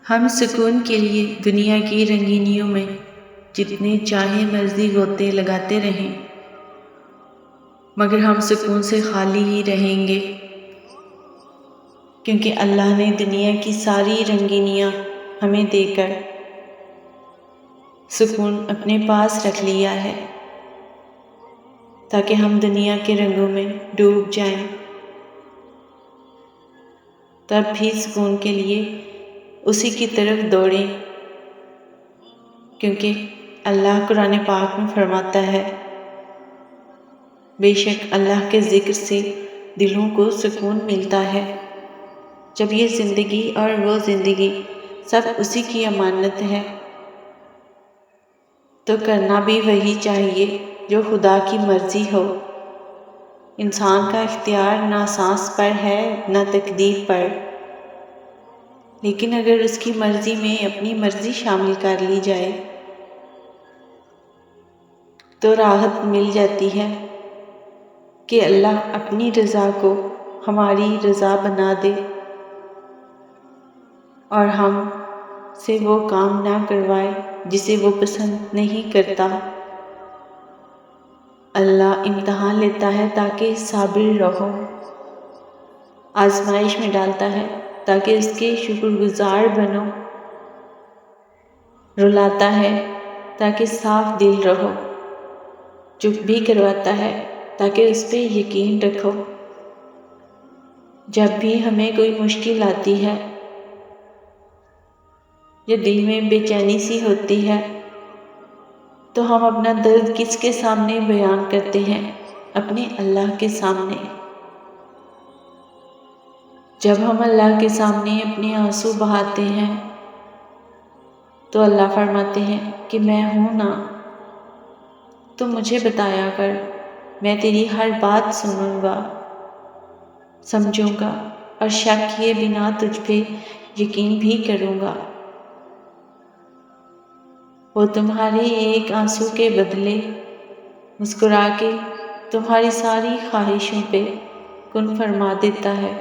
ہم سکون کے لیے دنیا کی رنگینیوں میں جتنے چاہے مرضی غوطے لگاتے رہیں، مگر ہم سکون سے خالی ہی رہیں گے، کیونکہ اللہ نے دنیا کی ساری رنگینیاں ہمیں دے کر سکون اپنے پاس رکھ لیا ہے، تاکہ ہم دنیا کے رنگوں میں ڈوب جائیں، تب بھی سکون کے لیے اسی کی طرف دوڑیں، کیونکہ اللہ قرآن پاک میں فرماتا ہے، بے شک اللہ کے ذکر سے دلوں کو سکون ملتا ہے۔ جب یہ زندگی اور وہ زندگی سب اسی کی امانت ہے، تو کرنا بھی وہی چاہیے جو خدا کی مرضی ہو۔ انسان کا اختیار نہ سانس پر ہے نہ تقدیر پر، لیکن اگر اس کی مرضی میں اپنی مرضی شامل کر لی جائے تو راحت مل جاتی ہے کہ اللہ اپنی رضا کو ہماری رضا بنا دے اور ہم سے وہ کام نہ کروائے جسے وہ پسند نہیں کرتا۔ اللہ امتحان لیتا ہے تاکہ صابر رہو، آزمائش میں ڈالتا ہے تاکہ اس کے شکر گزار بنو، رلاتا ہے تاکہ صاف دل رہو، چپ بھی کرواتا ہے تاکہ اس پہ یقین رکھو۔ جب بھی ہمیں کوئی مشکل آتی ہے یا دل میں بے چینی سی ہوتی ہے تو ہم اپنا درد کس کے سامنے بیان کرتے ہیں؟ اپنے اللہ کے سامنے۔ جب ہم اللہ کے سامنے اپنے آنسو بہاتے ہیں تو اللہ فرماتے ہیں کہ میں ہوں نا، تو مجھے بتایا کر، میں تیری ہر بات سنوں گا، سمجھوں گا اور شک کیے بنا تجھ پہ یقین بھی کروں گا۔ وہ تمہارے ایک آنسو کے بدلے مسکرا کے تمہاری ساری خواہشوں پہ کن فرما دیتا ہے،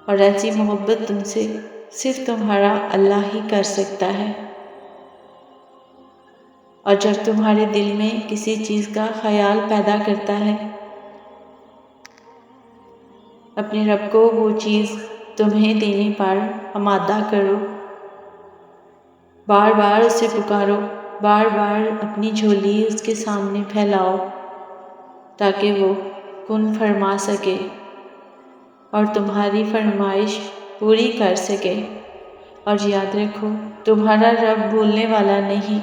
اور ایسی محبت تم سے صرف تمہارا اللہ ہی کر سکتا ہے۔ اور جب تمہارے دل میں کسی چیز کا خیال پیدا کرتا ہے، اپنے رب کو وہ چیز تمہیں دینے پر آمادہ کرو، بار بار اسے پکارو، بار بار اپنی جھولی اس کے سامنے پھیلاؤ تاکہ وہ کن فرما سکے اور تمہاری فرمائش پوری کر سکے۔ اور یاد رکھو، تمہارا رب بھولنے والا نہیں،